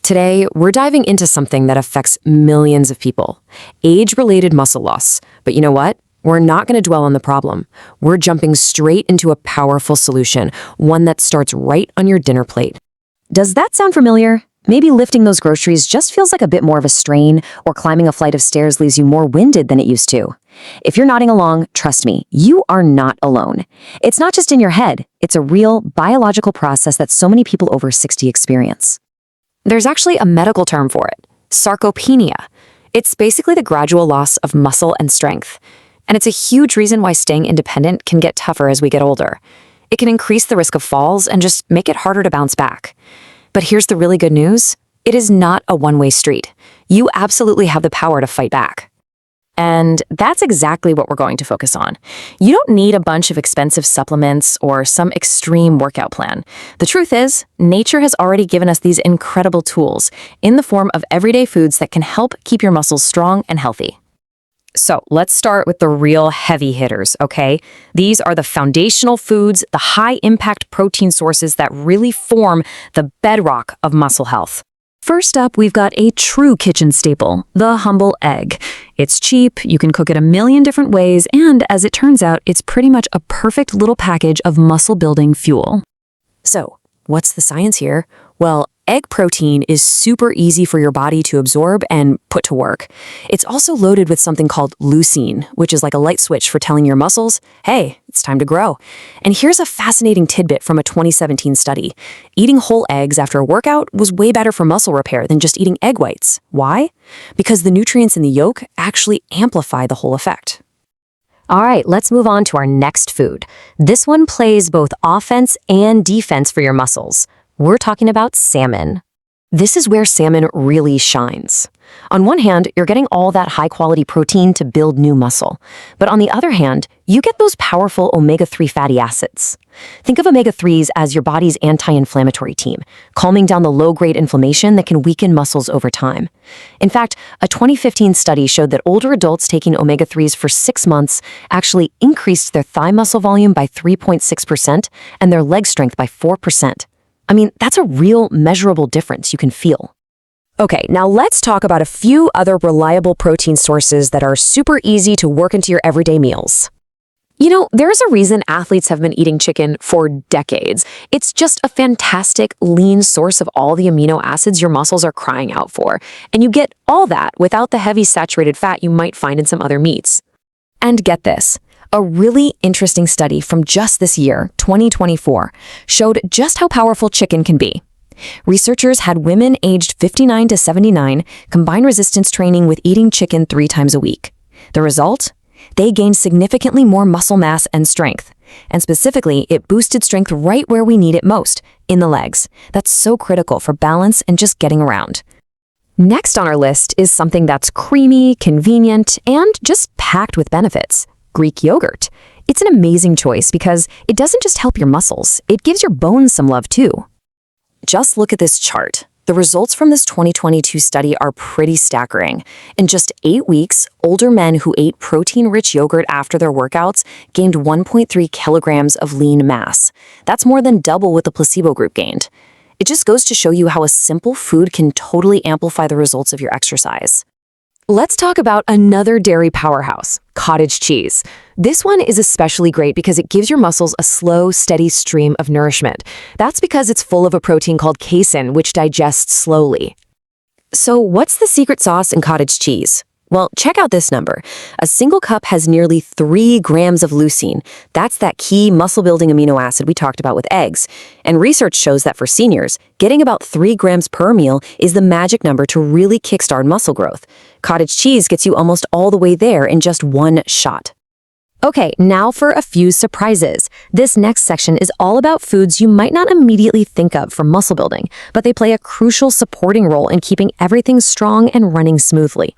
Today, we're diving into something that affects millions of people, age-related muscle loss. But you know what? We're not going to dwell on the problem. We're jumping straight into a powerful solution, one that starts right on your dinner plate. Does that sound familiar? Maybe lifting those groceries just feels like a bit more of a strain, or climbing a flight of stairs leaves you more winded than it used to. If you're nodding along, trust me, you are not alone. It's not just in your head, it's a real biological process that so many people over 60 experience. There's actually a medical term for it, sarcopenia. It's basically the gradual loss of muscle and strength. And it's a huge reason why staying independent can get tougher as we get older. It can increase the risk of falls and just make it harder to bounce back. But here's the really good news. It is not a one-way street. You absolutely have the power to fight back. And that's exactly what we're going to focus on. You don't need a bunch of expensive supplements or some extreme workout plan. The truth is, nature has already given us these incredible tools in the form of everyday foods that can help keep your muscles strong and healthy. So let's start with the real heavy hitters, okay? These are the foundational foods, the high-impact protein sources that really form the bedrock of muscle health. First up, we've got a true kitchen staple, the humble egg. It's cheap, you can cook it a million different ways, and as it turns out, it's pretty much a perfect little package of muscle-building fuel. So, what's the science here? Well, egg protein is super easy for your body to absorb and put to work. It's also loaded with something called leucine, which is like a light switch for telling your muscles, hey, it's time to grow. And here's a fascinating tidbit from a 2017 study. Eating whole eggs after a workout was way better for muscle repair than just eating egg whites. Why? Because the nutrients in the yolk actually amplify the whole effect. All right, let's move on to our next food. This one plays both offense and defense for your muscles. We're talking about salmon. This is where salmon really shines. On one hand, you're getting all that high-quality protein to build new muscle. But on the other hand, you get those powerful omega-3 fatty acids. Think of omega-3s as your body's anti-inflammatory team, calming down the low-grade inflammation that can weaken muscles over time. In fact, a 2015 study showed that older adults taking omega-3s for 6 months actually increased their thigh muscle volume by 3.6% and their leg strength by 4%. I mean, that's a real measurable difference you can feel. Okay, now let's talk about a few other reliable protein sources that are super easy to work into your everyday meals. You know, there's a reason athletes have been eating chicken for decades. It's just a fantastic, lean source of all the amino acids your muscles are crying out for. And you get all that without the heavy saturated fat you might find in some other meats. And get this. A really interesting study from just this year, 2024, showed just how powerful chicken can be. Researchers had women aged 59 to 79 combine resistance training with eating chicken 3 times a week. The result? They gained significantly more muscle mass and strength. And specifically, it boosted strength right where we need it most, in the legs. That's so critical for balance and just getting around. Next on our list is something that's creamy, convenient, and just packed with benefits. Greek yogurt. It's an amazing choice because it doesn't just help your muscles, it gives your bones some love too. Just look at this chart. The results from this 2022 study are pretty staggering. In just 8 weeks, older men who ate protein-rich yogurt after their workouts gained 1.3 kilograms of lean mass. That's more than double what the placebo group gained. It just goes to show you how a simple food can totally amplify the results of your exercise. Let's talk about another dairy powerhouse, cottage cheese. This one is especially great because it gives your muscles a slow, steady stream of nourishment. That's because it's full of a protein called casein, which digests slowly. So what's the secret sauce in cottage cheese? Well, check out this number. A single cup has nearly 3 grams of leucine. That's that key muscle-building amino acid we talked about with eggs. And research shows that for seniors, getting about 3 grams per meal is the magic number to really kickstart muscle growth. Cottage cheese gets you almost all the way there in just 1 shot. Okay, now for a few surprises. This next section is all about foods you might not immediately think of for muscle building, but they play a crucial supporting role in keeping everything strong and running smoothly.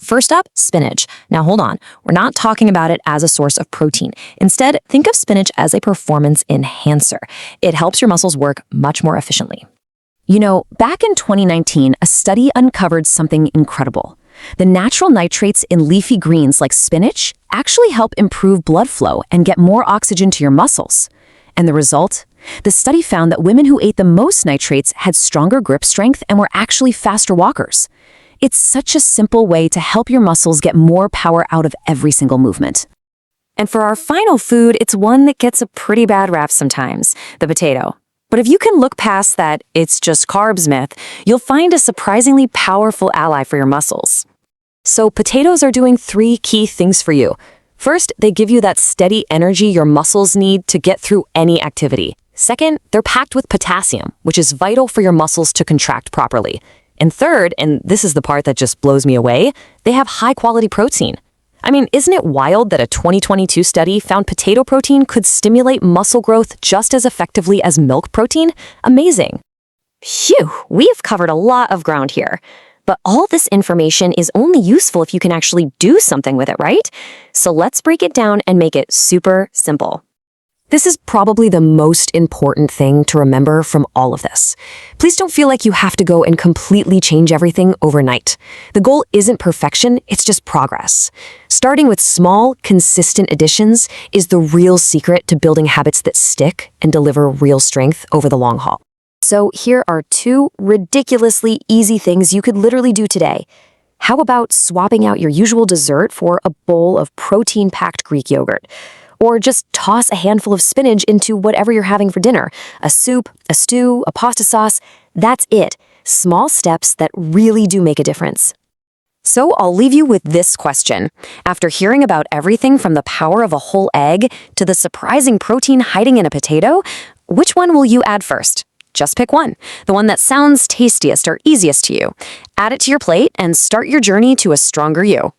First up, spinach. Now hold on, we're not talking about it as a source of protein. Instead, think of spinach as a performance enhancer. It helps your muscles work much more efficiently. You know, back in 2019, a study uncovered something incredible. The natural nitrates in leafy greens like spinach actually help improve blood flow and get more oxygen to your muscles. And the result? The study found that women who ate the most nitrates had stronger grip strength and were actually faster walkers. It's such a simple way to help your muscles get more power out of every single movement. And for our final food, it's one that gets a pretty bad rap sometimes, the potato. But if you can look past that "it's just carbs" myth, you'll find a surprisingly powerful ally for your muscles. So potatoes are doing 3 key things for you. First, they give you that steady energy your muscles need to get through any activity. Second, they're packed with potassium, which is vital for your muscles to contract properly. And third, and this is the part that just blows me away, they have high-quality protein. I mean, isn't it wild that a 2022 study found potato protein could stimulate muscle growth just as effectively as milk protein? Amazing. Phew, we've covered a lot of ground here. But all this information is only useful if you can actually do something with it, right? So let's break it down and make it super simple. This is probably the most important thing to remember from all of this. Please don't feel like you have to go and completely change everything overnight. The goal isn't perfection, it's just progress. Starting with small, consistent additions is the real secret to building habits that stick and deliver real strength over the long haul. So here are 2 ridiculously easy things you could literally do today. How about swapping out your usual dessert for a bowl of protein-packed Greek yogurt? Or just toss a handful of spinach into whatever you're having for dinner. A soup, a stew, a pasta sauce. That's it. Small steps that really do make a difference. So I'll leave you with this question. After hearing about everything from the power of a whole egg to the surprising protein hiding in a potato, which one will you add first? Just pick one, the one that sounds tastiest or easiest to you. Add it to your plate and start your journey to a stronger you.